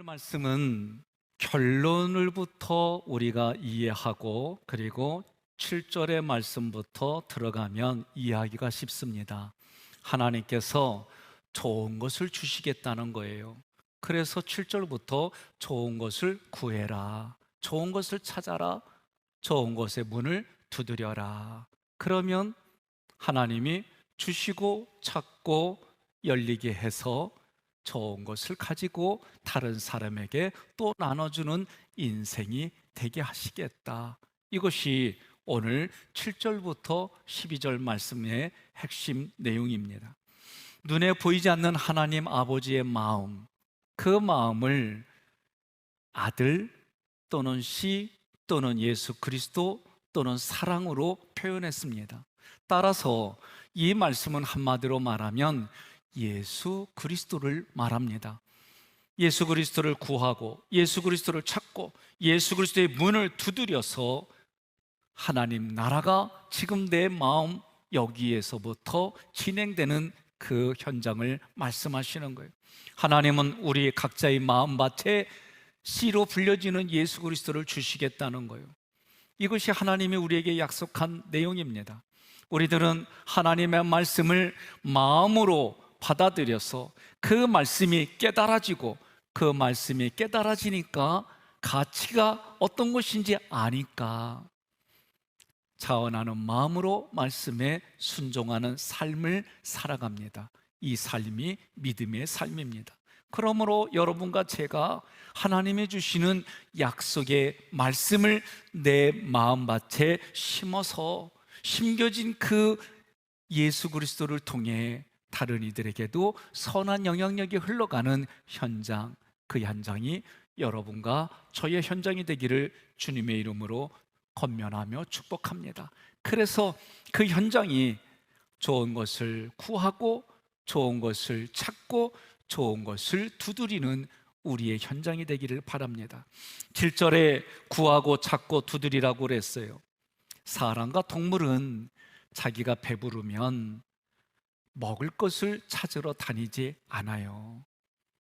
오늘 말씀은 결론을부터 우리가 이해하고 그리고 7절의 말씀부터 들어가면 이해하기가 쉽습니다. 하나님께서 좋은 것을 주시겠다는 거예요. 그래서 7절부터 좋은 것을 구해라, 좋은 것을 찾아라, 좋은 것의 문을 두드려라. 그러면 하나님이 주시고 찾고 열리게 해서 좋은 것을 가지고 다른 사람에게 또 나눠주는 인생이 되게 하시겠다. 이것이 오늘 7절부터 12절 말씀의 핵심 내용입니다. 눈에 보이지 않는 하나님 아버지의 마음, 그 마음을 아들 또는 씨 또는 예수 그리스도 또는 사랑으로 표현했습니다. 따라서 이 말씀은 한마디로 말하면 예수 그리스도를 말합니다. 예수 그리스도를 구하고 예수 그리스도를 찾고 예수 그리스도의 문을 두드려서 하나님 나라가 지금 내 마음 여기에서부터 진행되는 그 현장을 말씀하시는 거예요. 하나님은 우리 각자의 마음밭에 씨로 불려지는 예수 그리스도를 주시겠다는 거예요. 이것이 하나님이 우리에게 약속한 내용입니다. 우리들은 하나님의 말씀을 마음으로 받아들여서 그 말씀이 깨달아지고 그 말씀이 깨달아지니까 가치가 어떤 것인지 아니까 자원하는 마음으로 말씀에 순종하는 삶을 살아갑니다. 이 삶이 믿음의 삶입니다. 그러므로 여러분과 제가 하나님이 주시는 약속의 말씀을 내 마음밭에 심어서 심겨진 그 예수 그리스도를 통해 다른 이들에게도 선한 영향력이 흘러가는 현장, 그 현장이 여러분과 저의 현장이 되기를 주님의 이름으로 권면하며 축복합니다. 그래서 그 현장이 좋은 것을 구하고 좋은 것을 찾고 좋은 것을 두드리는 우리의 현장이 되기를 바랍니다. 7절에 구하고 찾고 두드리라고 그랬어요. 사람과 동물은 자기가 배부르면 먹을 것을 찾으러 다니지 않아요.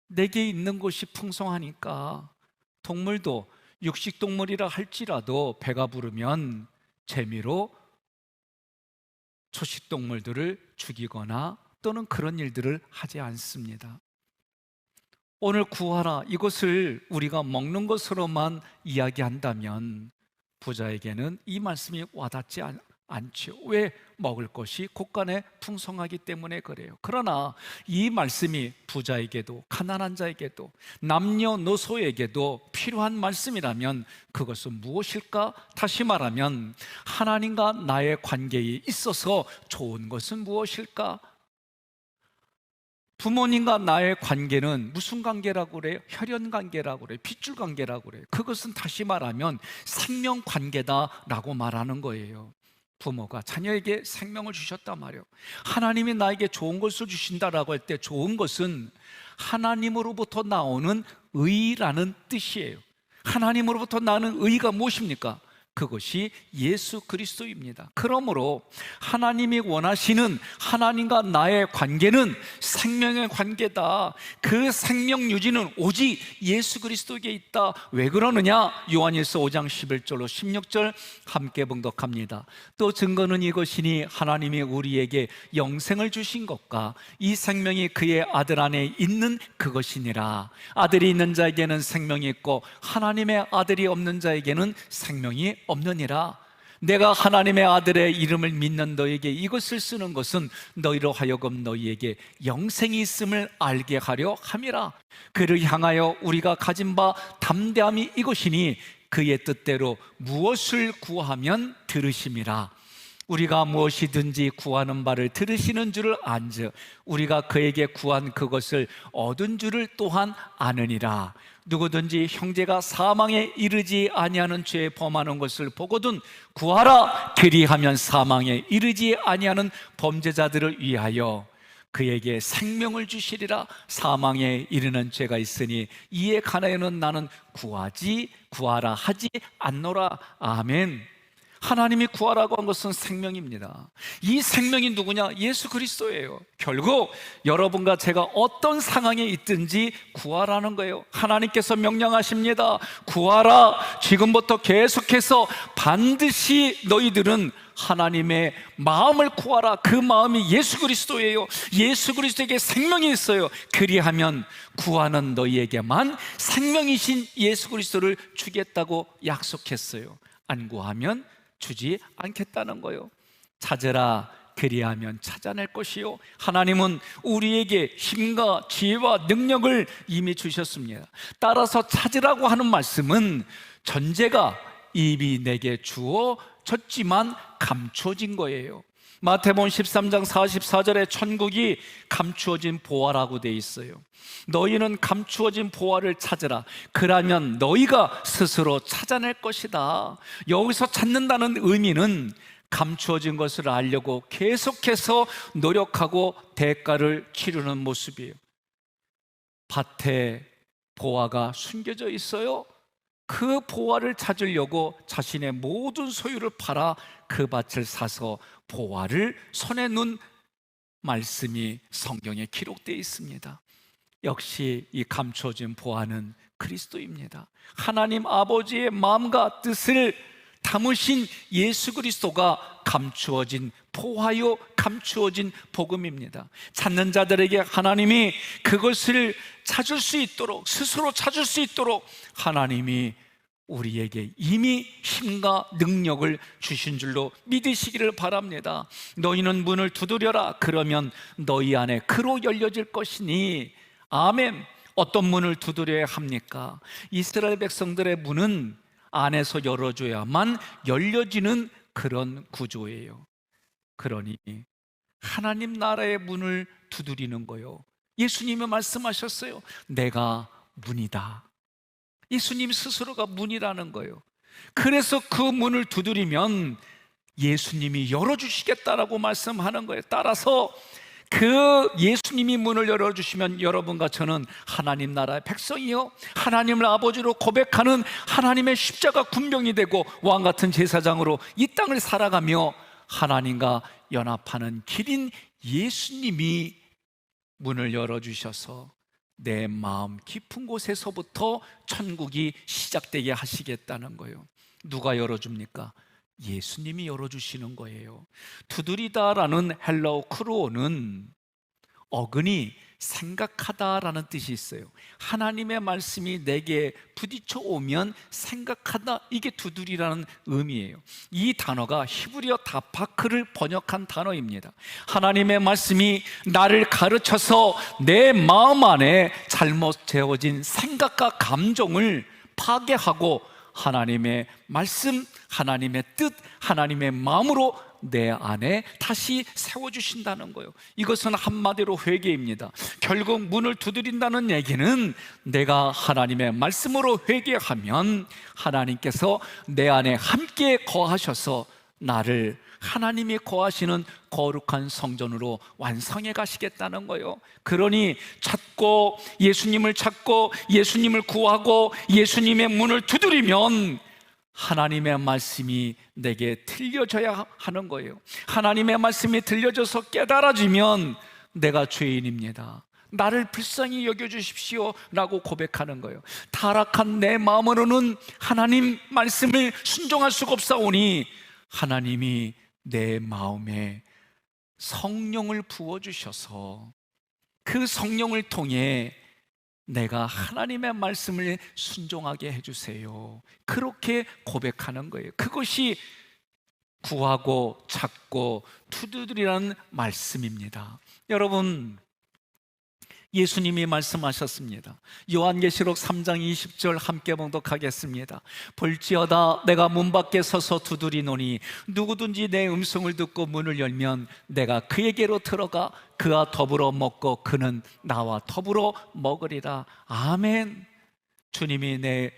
내게 있는 것이 풍성하니까 동물도 육식동물이라 할지라도 배가 부르면 재미로 초식동물들을 죽이거나 또는 그런 일들을 하지 않습니다. 오늘 구하라 이것을 우리가 먹는 것으로만 이야기한다면 부자에게는 이 말씀이 와닿지 않죠. 왜? 먹을 것이 곳간에 풍성하기 때문에 그래요. 그러나 이 말씀이 부자에게도 가난한 자에게도 남녀노소에게도 필요한 말씀이라면 그것은 무엇일까? 다시 말하면 하나님과 나의 관계에 있어서 좋은 것은 무엇일까? 부모님과 나의 관계는 무슨 관계라고 그래요? 혈연 관계라고 그래요? 핏줄 관계라고 그래요? 그것은 다시 말하면 생명 관계다라고 말하는 거예요. 부모가 자녀에게 생명을 주셨단 말이에요. 하나님이 나에게 좋은 것을 주신다라고 할 때 좋은 것은 하나님으로부터 나오는 의라는 뜻이에요. 하나님으로부터 나오는 의가 무엇입니까? 그것이 예수 그리스도입니다. 그러므로 하나님이 원하시는 하나님과 나의 관계는 생명의 관계다. 그 생명 유지는 오직 예수 그리스도에게 있다. 왜 그러느냐? 요한일서 5장 11절로 16절 함께 봉독합니다. 또 증거는 이것이니 하나님이 우리에게 영생을 주신 것과 이 생명이 그의 아들 안에 있는 그것이니라. 아들이 있는 자에게는 생명이 있고 하나님의 아들이 없는 자에게는 생명이 없느니라. 내가 하나님의 아들의 이름을 믿는 너에게 이것을 쓰는 것은 너희로 하여금 너희에게 영생이 있음을 알게 하려 함이라. 그를 향하여 우리가 가진 바 담대함이 이것이니 그의 뜻대로 무엇을 구하면 들으심이라. 우리가 무엇이든지 구하는 바를 들으시는 줄을 안즉 우리가 그에게 구한 그것을 얻은 줄을 또한 아느니라. 누구든지 형제가 사망에 이르지 아니하는 죄에 범하는 것을 보거든 구하라 그리하면 사망에 이르지 아니하는 범죄자들을 위하여 그에게 생명을 주시리라. 사망에 이르는 죄가 있으니 이에 관하여는 나는 구하라 하지 않노라. 아멘. 하나님이 구하라고 한 것은 생명입니다. 이 생명이 누구냐? 예수 그리스도예요. 결국 여러분과 제가 어떤 상황에 있든지 구하라는 거예요. 하나님께서 명령하십니다. 구하라. 지금부터 계속해서 반드시 너희들은 하나님의 마음을 구하라. 그 마음이 예수 그리스도예요. 예수 그리스도에게 생명이 있어요. 그리하면 구하는 너희에게만 생명이신 예수 그리스도를 주겠다고 약속했어요. 안 구하면 주지 않겠다는 거예요. 찾으라. 그리하면 찾아낼 것이요. 하나님은 우리에게 힘과 지혜와 능력을 이미 주셨습니다. 따라서 찾으라고 하는 말씀은 전제가 이미 내게 주어졌지만 감춰진 거예요. 마태복음 13장 44절에 천국이 감추어진 보화라고 돼 있어요. 너희는 감추어진 보화를 찾으라. 그러면 너희가 스스로 찾아낼 것이다. 여기서 찾는다는 의미는 감추어진 것을 알려고 계속해서 노력하고 대가를 치르는 모습이에요. 밭에 보화가 숨겨져 있어요. 그 보화를 찾으려고 자신의 모든 소유를 팔아 그 밭을 사서 보화를 손에 넣은 말씀이 성경에 기록되어 있습니다. 역시 이 감춰진 보화는 그리스도입니다. 하나님 아버지의 마음과 뜻을 담으신 예수 그리스도가 감추어진 보화요, 감추어진 복음입니다. 찾는 자들에게 하나님이 그것을 찾을 수 있도록, 스스로 찾을 수 있도록 하나님이 우리에게 이미 힘과 능력을 주신 줄로 믿으시기를 바랍니다. 너희는 문을 두드려라. 그러면 너희 안에 그로 열려질 것이니. 아멘. 어떤 문을 두드려야 합니까? 이스라엘 백성들의 문은 안에서 열어줘야만 열려지는 그런 구조예요. 그러니 하나님 나라의 문을 두드리는 거요. 예수님이 말씀하셨어요. 내가 문이다. 예수님 스스로가 문이라는 거예요. 그래서 그 문을 두드리면 예수님이 열어주시겠다라고 말씀하는 거예요. 따라서 그 예수님이 문을 열어주시면 여러분과 저는 하나님 나라의 백성이요, 하나님을 아버지로 고백하는 하나님의 십자가 군병이 되고 왕같은 제사장으로 이 땅을 살아가며 하나님과 연합하는 길인 예수님이 문을 열어주셔서 내 마음 깊은 곳에서부터 천국이 시작되게 하시겠다는 거예요. 누가 열어줍니까? 예수님이 열어주시는 거예요. 두드리다라는 헬라어 크루오는 어근이 생각하다라는 뜻이 있어요. 하나님의 말씀이 내게 부딪혀 오면 생각하다, 이게 두드리라는 의미예요. 이 단어가 히브리어 다파크를 번역한 단어입니다. 하나님의 말씀이 나를 가르쳐서 내 마음 안에 잘못 재워진 생각과 감정을 파괴하고 하나님의 말씀, 하나님의 뜻, 하나님의 마음으로 내 안에 다시 세워주신다는 거예요. 이것은 한마디로 회개입니다. 결국 문을 두드린다는 얘기는 내가 하나님의 말씀으로 회개하면 하나님께서 내 안에 함께 거하셔서 나를 하나님이 거하시는 거룩한 성전으로 완성해 가시겠다는 거예요. 그러니 예수님을 찾고 예수님을 구하고 예수님의 문을 두드리면 하나님의 말씀이 내게 들려져야 하는 거예요. 하나님의 말씀이 들려져서 깨달아지면 내가 죄인입니다, 나를 불쌍히 여겨주십시오 라고 고백하는 거예요. 타락한 내 마음으로는 하나님 말씀을 순종할 수가 없사오니 하나님이 내 마음에 성령을 부어주셔서 그 성령을 통해 내가 하나님의 말씀을 순종하게 해주세요, 그렇게 고백하는 거예요. 그것이 구하고 찾고 두드리라는 말씀입니다. 여러분, 예수님이 말씀하셨습니다. 요한계시록 3장 20절 함께 봉독하겠습니다. 볼지어다 내가 문 밖에 서서 두드리노니 누구든지 내 음성을 듣고 문을 열면 내가 그에게로 들어가 그와 더불어 먹고 그는 나와 더불어 먹으리라. 아멘. 주님이 내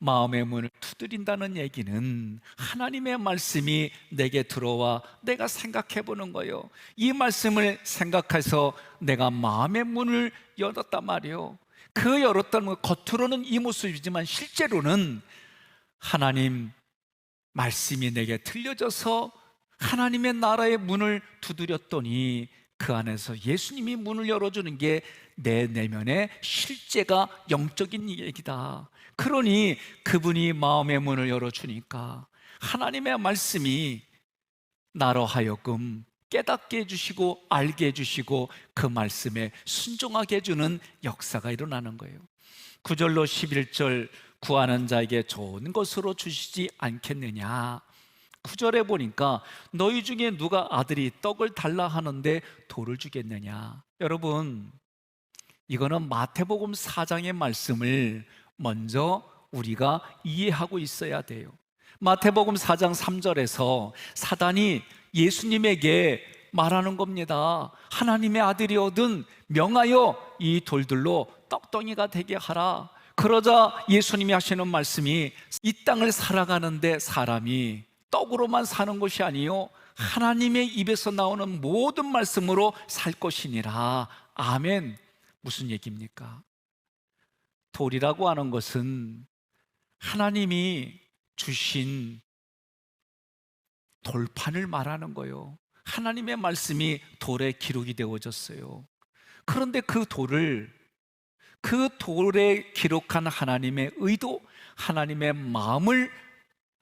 마음의 문을 두드린다는 얘기는 하나님의 말씀이 내게 들어와 내가 생각해 보는 거예요. 이 말씀을 생각해서 내가 마음의 문을 열었단 말이에요. 그 열었다는 건 겉으로는 이 모습이지만 실제로는 하나님 말씀이 내게 들려져서 하나님의 나라의 문을 두드렸더니 그 안에서 예수님이 문을 열어주는 게 내 내면의 실제가 영적인 얘기다. 그러니 그분이 마음의 문을 열어주니까 하나님의 말씀이 나로 하여금 깨닫게 해주시고 알게 해주시고 그 말씀에 순종하게 해주는 역사가 일어나는 거예요. 9절로 11절 구하는 자에게 좋은 것으로 주시지 않겠느냐. 9절에 보니까 너희 중에 누가 아들이 떡을 달라 하는데 돌을 주겠느냐. 여러분, 이거는 마태복음 4장의 말씀을 먼저 우리가 이해하고 있어야 돼요. 마태복음 4장 3절에서 사단이 예수님에게 말하는 겁니다. 하나님의 아들이거든 명하여 이 돌들로 떡덩이가 되게 하라. 그러자 예수님이 하시는 말씀이 이 땅을 살아가는데 사람이 떡으로만 사는 것이 아니요 하나님의 입에서 나오는 모든 말씀으로 살 것이니라. 아멘. 무슨 얘기입니까? 돌이라고 하는 것은 하나님이 주신 돌판을 말하는 거예요. 하나님의 말씀이 돌에 기록이 되어졌어요. 그런데 그 돌에 기록한 하나님의 의도, 하나님의 마음을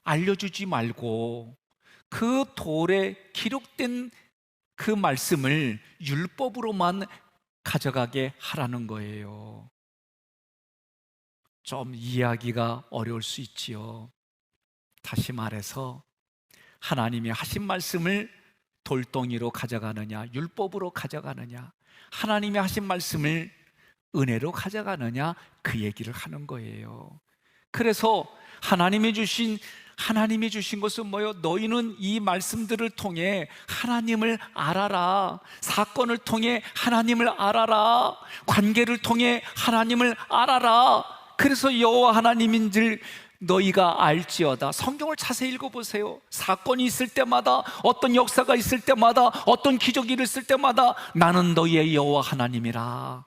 알려주지 말고 그 돌에 기록된 그 말씀을 율법으로만 가져가게 하라는 거예요. 좀 이해하기가 어려울 수 있지요. 다시 말해서 하나님이 하신 말씀을 돌덩이로 가져가느냐, 율법으로 가져가느냐, 하나님이 하신 말씀을 은혜로 가져가느냐, 그 얘기를 하는 거예요. 그래서 하나님이 주신 것은 뭐요? 너희는 이 말씀들을 통해 하나님을 알아라. 사건을 통해 하나님을 알아라. 관계를 통해 하나님을 알아라. 그래서 여호와 하나님인 줄 너희가 알지어다. 성경을 자세히 읽어보세요. 사건이 있을 때마다, 어떤 역사가 있을 때마다, 어떤 기적이 있을 때마다 나는 너희의 여호와 하나님이라.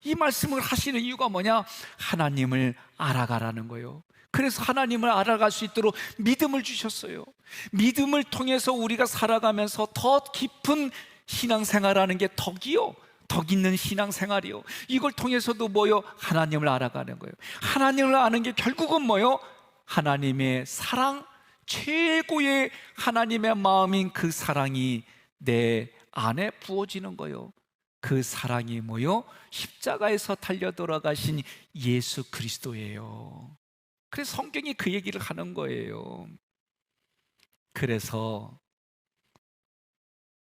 이 말씀을 하시는 이유가 뭐냐? 하나님을 알아가라는 거예요. 그래서 하나님을 알아갈 수 있도록 믿음을 주셨어요. 믿음을 통해서 우리가 살아가면서 더 깊은 신앙생활하는 게 덕이요, 덕 있는 신앙생활이요. 이걸 통해서도 뭐요? 하나님을 알아가는 거예요. 하나님을 아는 게 결국은 뭐요? 하나님의 사랑, 최고의 하나님의 마음인 그 사랑이 내 안에 부어지는 거예요. 그 사랑이 뭐요? 십자가에서 달려 돌아가신 예수 그리스도예요. 그래서 성경이 그 얘기를 하는 거예요. 그래서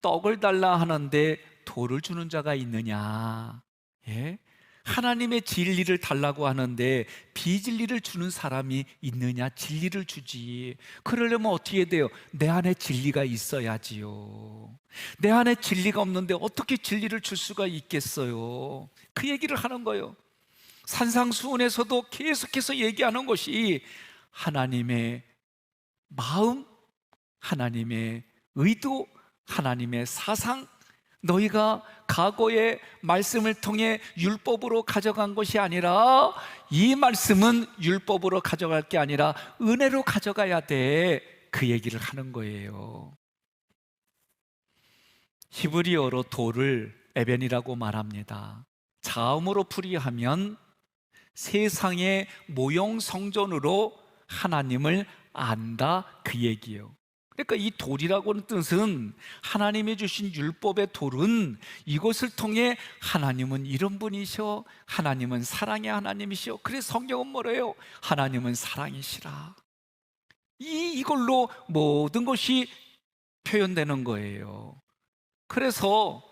떡을 달라 하는데 돌을 주는 자가 있느냐? 예? 하나님의 진리를 달라고 하는데 비진리를 주는 사람이 있느냐? 진리를 주지. 그러려면 어떻게 돼요? 내 안에 진리가 있어야지요. 내 안에 진리가 없는데 어떻게 진리를 줄 수가 있겠어요? 그 얘기를 하는 거예요. 산상수훈에서도 계속해서 얘기하는 것이 하나님의 마음, 하나님의 의도, 하나님의 사상, 너희가 과거의 말씀을 통해 율법으로 가져간 것이 아니라 이 말씀은 율법으로 가져갈 게 아니라 은혜로 가져가야 돼. 그 얘기를 하는 거예요. 히브리어로 돌을 에벤이라고 말합니다. 자음으로 풀이하면 세상의 모형 성전으로 하나님을 안다, 그 얘기예요. 그러니까 이 돌이라고 하는 뜻은 하나님이 주신 율법의 돌은 이것을 통해 하나님은 이런 분이셔, 하나님은 사랑의 하나님이시오. 그래서 성경은 뭐래요? 하나님은 사랑이시라. 이걸로 모든 것이 표현되는 거예요. 그래서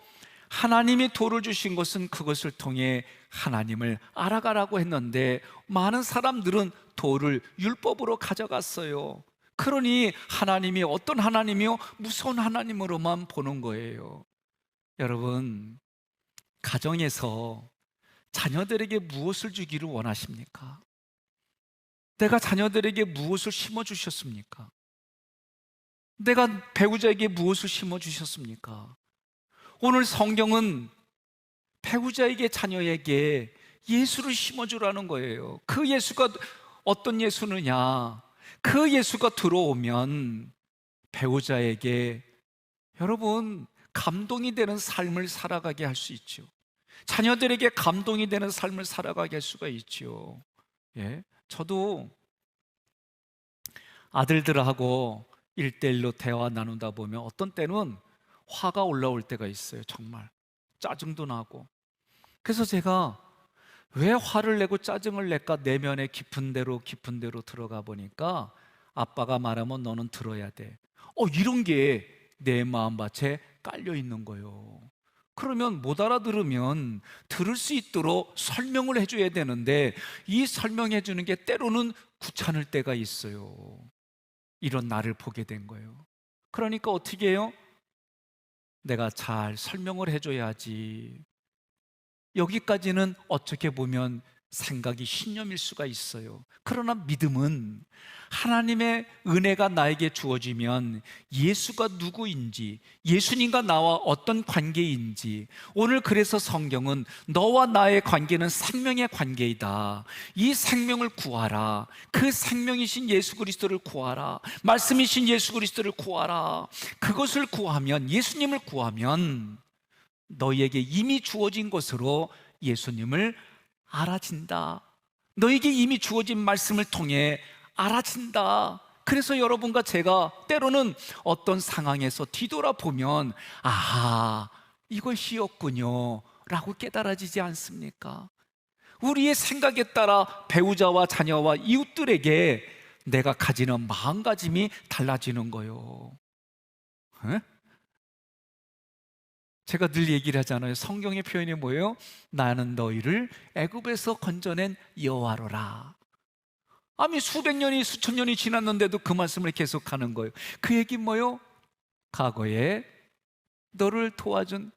하나님이 돌을 주신 것은 그것을 통해 하나님을 알아가라고 했는데 많은 사람들은 돌을 율법으로 가져갔어요. 그러니 하나님이 어떤 하나님이요? 무서운 하나님으로만 보는 거예요. 여러분, 가정에서 자녀들에게 무엇을 주기를 원하십니까? 내가 자녀들에게 무엇을 심어주셨습니까? 내가 배우자에게 무엇을 심어주셨습니까? 오늘 성경은 배우자에게, 자녀에게 예수를 심어주라는 거예요. 그 예수가 어떤 예수느냐? 그 예수가 들어오면 배우자에게 여러분 감동이 되는 삶을 살아가게 할 수 있죠. 자녀들에게 감동이 되는 삶을 살아가게 할 수가 있죠. 예, 저도 아들들하고 1대1로 대화 나누다 보면 어떤 때는 화가 올라올 때가 있어요. 정말 짜증도 나고. 그래서 제가 왜 화를 내고 짜증을 낼까? 내면의 깊은 데로 들어가 보니까 아빠가 말하면 너는 들어야 돼. 이런 게 내 마음밭에 깔려 있는 거예요. 그러면 못 알아들으면 들을 수 있도록 설명을 해줘야 되는데 이 설명해 주는 게 때로는 귀찮을 때가 있어요. 이런 나를 보게 된 거예요. 그러니까 어떻게 해요? 내가 잘 설명을 해줘야지. 여기까지는 어떻게 보면 생각이 신념일 수가 있어요. 그러나 믿음은 하나님의 은혜가 나에게 주어지면 예수가 누구인지, 예수님과 나와 어떤 관계인지, 오늘 그래서 성경은 너와 나의 관계는 생명의 관계이다. 이 생명을 구하라. 그 생명이신 예수 그리스도를 구하라. 말씀이신 예수 그리스도를 구하라. 그것을 구하면, 예수님을 구하면 너희에게 이미 주어진 것으로 예수님을 알아진다. 너에게 이미 주어진 말씀을 통해 알아진다. 그래서 여러분과 제가 때로는 어떤 상황에서 뒤돌아보면 아하, 이것이었군요 라고 깨달아지지 않습니까? 우리의 생각에 따라 배우자와 자녀와 이웃들에게 내가 가지는 마음가짐이 달라지는 거예요. 에? 제가 늘 얘기를 하잖아요. 성경의 표현이 뭐예요? 나는 너희를 애굽에서 건져낸 여호와로라. 아니 수백 년이 수천 년이 지났는데도 그 말씀을 계속하는 거예요. 그 얘기 뭐예요? 과거에 너를 도와준,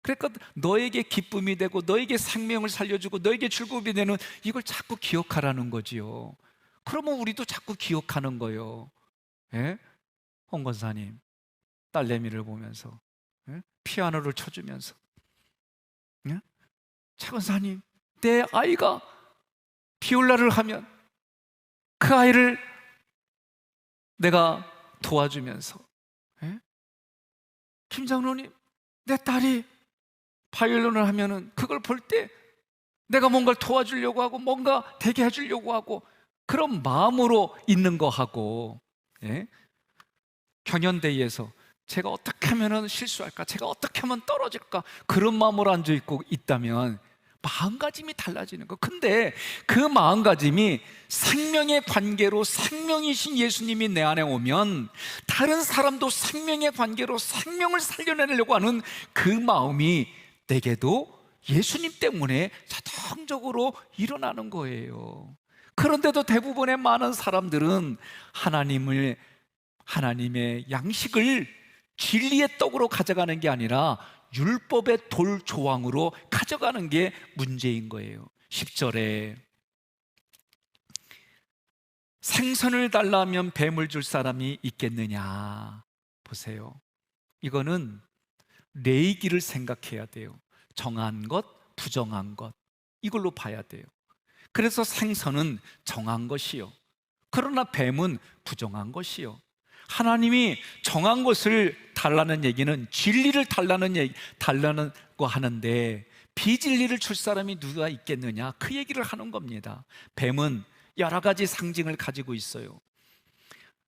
그러니까 너에게 기쁨이 되고 너에게 생명을 살려주고 너에게 즐거움이 되는 이걸 자꾸 기억하라는 거지요. 그러면 우리도 자꾸 기억하는 거예요. 예? 홍 권사님 딸내미를 보면서 피아노를 쳐주면서 최 권사님 내 아이가 비올라를 하면 그 아이를 내가 도와주면서 김 장로님 내 딸이 바이올린을 하면은 그걸 볼 때 내가 뭔가를 도와주려고 하고 뭔가 되게 해주려고 하고 그런 마음으로 있는 거하고 경연대회에서 제가 어떻게 하면 실수할까? 제가 어떻게 하면 떨어질까? 그런 마음으로 앉아있고 있다면 마음가짐이 달라지는 거. 근데 그 마음가짐이 생명의 관계로 생명이신 예수님이 내 안에 오면 다른 사람도 생명의 관계로 생명을 살려내려고 하는 그 마음이 내게도 예수님 때문에 자동적으로 일어나는 거예요. 그런데도 대부분의 많은 사람들은 하나님의 양식을 진리의 떡으로 가져가는 게 아니라 율법의 돌 조항으로 가져가는 게 문제인 거예요. 10절에 생선을 달라면 뱀을 줄 사람이 있겠느냐. 보세요. 이거는 레이기를 생각해야 돼요. 정한 것, 부정한 것, 이걸로 봐야 돼요. 그래서 생선은 정한 것이요, 그러나 뱀은 부정한 것이요. 하나님이 정한 것을 달라는 얘기는 진리를 달라는 거 하는데 비진리를 줄 사람이 누가 있겠느냐, 그 얘기를 하는 겁니다. 뱀은 여러 가지 상징을 가지고 있어요.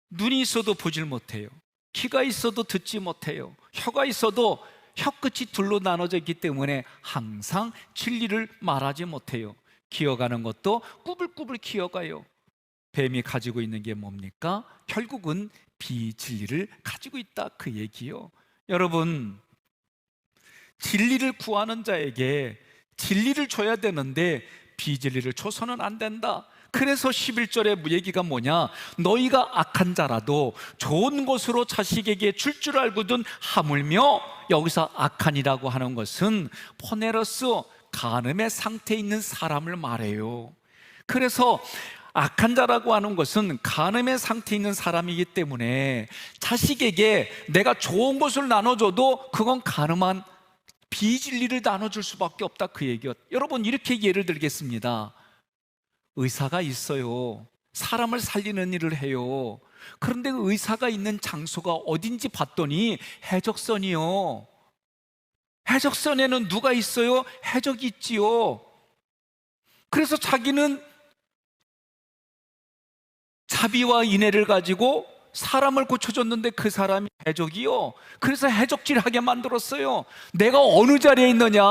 눈이 있어도 보질 못해요. 귀가 있어도 듣지 못해요. 혀가 있어도 혀끝이 둘로 나눠져 있기 때문에 항상 진리를 말하지 못해요. 기어가는 것도 꾸불꾸불 기어가요. 뱀이 가지고 있는 게 뭡니까? 결국은 비진리를 가지고 있다, 그 얘기요. 여러분, 진리를 구하는 자에게 진리를 줘야 되는데 비진리를 줘서는 안 된다. 그래서 11절의 얘기가 뭐냐? 너희가 악한 자라도 좋은 것으로 자식에게 줄 줄 알거든 하물며, 여기서 악한이라고 하는 것은 포네러스, 간음의 상태에 있는 사람을 말해요. 그래서 악한 자라고 하는 것은 간음의 상태에 있는 사람이기 때문에 자식에게 내가 좋은 것을 나눠줘도 그건 간음한 비진리를 나눠줄 수밖에 없다, 그 얘기요. 여러분, 이렇게 예를 들겠습니다. 의사가 있어요. 사람을 살리는 일을 해요. 그런데 의사가 있는 장소가 어딘지 봤더니 해적선이요. 해적선에는 누가 있어요? 해적이 있지요. 그래서 자기는 자비와 인애를 가지고 사람을 고쳐줬는데 그 사람이 해적이요. 그래서 해적질하게 만들었어요. 내가 어느 자리에 있느냐?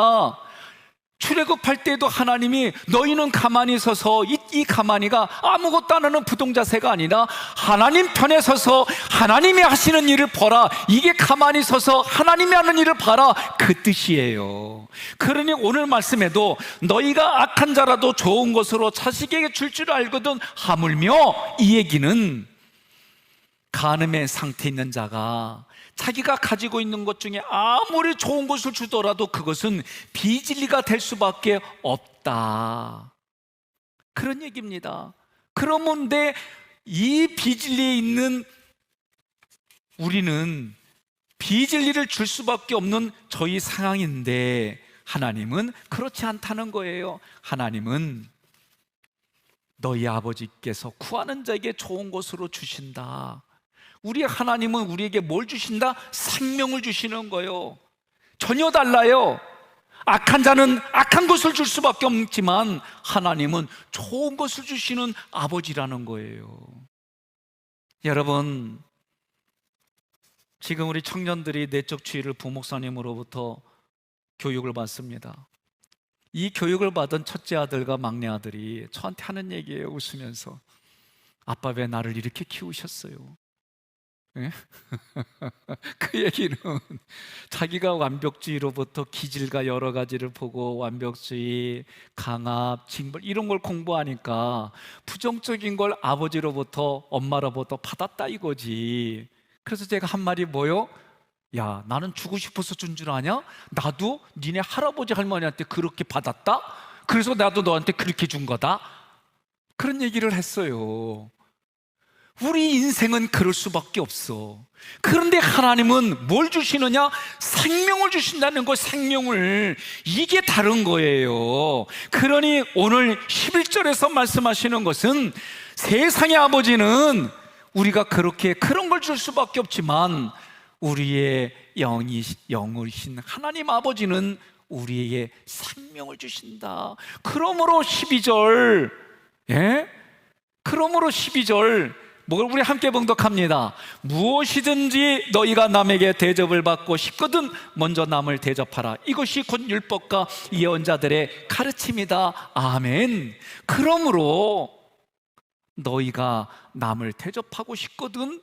출애굽할 때도 하나님이 너희는 가만히 서서 이 가만히가 아무것도 안 하는 부동자세가 아니라 하나님 편에 서서 하나님이 하시는 일을 보라. 이게 가만히 서서 하나님이 하는 일을 봐라, 그 뜻이에요. 그러니 오늘 말씀에도 너희가 악한 자라도 좋은 것으로 자식에게 줄 줄 알거든 하물며, 이 얘기는 간음의 상태에 있는 자가 자기가 가지고 있는 것 중에 아무리 좋은 것을 주더라도 그것은 비진리가 될 수밖에 없다, 그런 얘기입니다. 그러면 이 비진리에 있는 우리는 비진리를 줄 수밖에 없는 저희 상황인데, 하나님은 그렇지 않다는 거예요. 하나님은 너희 아버지께서 구하는 자에게 좋은 것으로 주신다. 우리 하나님은 우리에게 뭘 주신다? 생명을 주시는 거예요. 전혀 달라요. 악한 자는 악한 것을 줄 수밖에 없지만 하나님은 좋은 것을 주시는 아버지라는 거예요. 여러분, 지금 우리 청년들이 내적 주의를 부목사님으로부터 교육을 받습니다. 이 교육을 받은 첫째 아들과 막내 아들이 저한테 하는 얘기예요. 웃으면서, 아빠 왜 나를 이렇게 키우셨어요? 네? 그 얘기는 자기가 완벽주의로부터 기질과 여러 가지를 보고 완벽주의, 강압, 징벌 이런 걸 공부하니까 부정적인 걸 아버지로부터, 엄마로부터 받았다 이거지. 그래서 제가 한 말이 뭐요? 야, 나는 주고 싶어서 준 줄 아냐? 나도 니네 할아버지 할머니한테 그렇게 받았다? 그래서 나도 너한테 그렇게 준 거다? 그런 얘기를 했어요. 우리 인생은 그럴 수밖에 없어. 그런데 하나님은 뭘 주시느냐? 생명을 주신다는 거, 생명을. 이게 다른 거예요. 그러니 오늘 11절에서 말씀하시는 것은 세상의 아버지는 우리가 그런 걸 줄 수밖에 없지만 우리의 영이신 하나님 아버지는 우리에게 생명을 주신다. 그러므로 12절, 그러므로 12절 우리 함께 봉독합니다. 무엇이든지 너희가 남에게 대접을 받고 싶거든 먼저 남을 대접하라. 이것이 곧 율법과 예언자들의 가르침이다. 아멘. 그러므로 너희가 남을 대접하고 싶거든,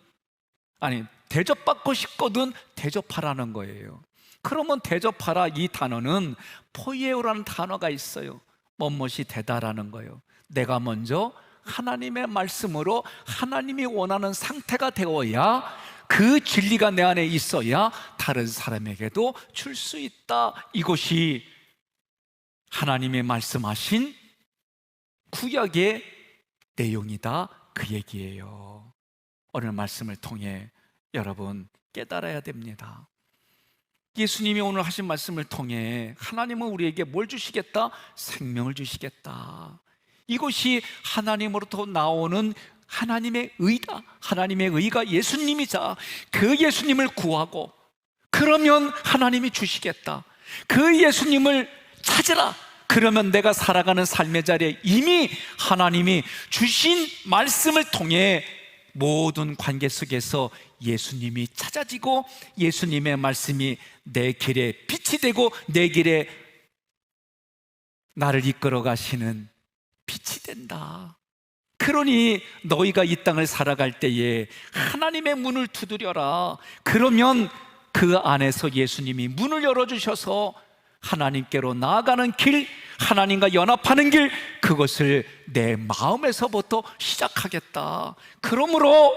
대접받고 싶거든 대접하라는 거예요. 그러면 대접하라, 이 단어는 포이에오라는 단어가 있어요. 뭐뭇이 되다라는 거예요. 내가 먼저 하나님의 말씀으로 하나님이 원하는 상태가 되어야, 그 진리가 내 안에 있어야 다른 사람에게도 줄 수 있다. 이것이 하나님의 말씀하신 구약의 내용이다, 그 얘기예요. 오늘 말씀을 통해 여러분 깨달아야 됩니다. 예수님이 오늘 하신 말씀을 통해 하나님은 우리에게 뭘 주시겠다? 생명을 주시겠다. 이것이 하나님으로부터 나오는 하나님의 의다. 하나님의 의가 예수님이자 그 예수님을 구하고, 그러면 하나님이 주시겠다. 그 예수님을 찾으라. 그러면 내가 살아가는 삶의 자리에 이미 하나님이 주신 말씀을 통해 모든 관계 속에서 예수님이 찾아지고, 예수님의 말씀이 내 길에 빛이 되고 내 길에 나를 이끌어 가시는 빛이 된다. 그러니 너희가 이 땅을 살아갈 때에 하나님의 문을 두드려라. 그러면 그 안에서 예수님이 문을 열어주셔서 하나님께로 나아가는 길, 하나님과 연합하는 길, 그것을 내 마음에서부터 시작하겠다. 그러므로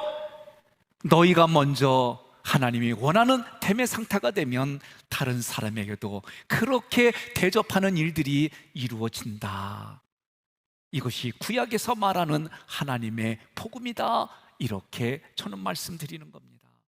너희가 먼저 하나님이 원하는 됨의 상태가 되면 다른 사람에게도 그렇게 대접하는 일들이 이루어진다. 이것이 구약에서 말하는 하나님의 복음이다. 이렇게 저는 말씀드리는 겁니다.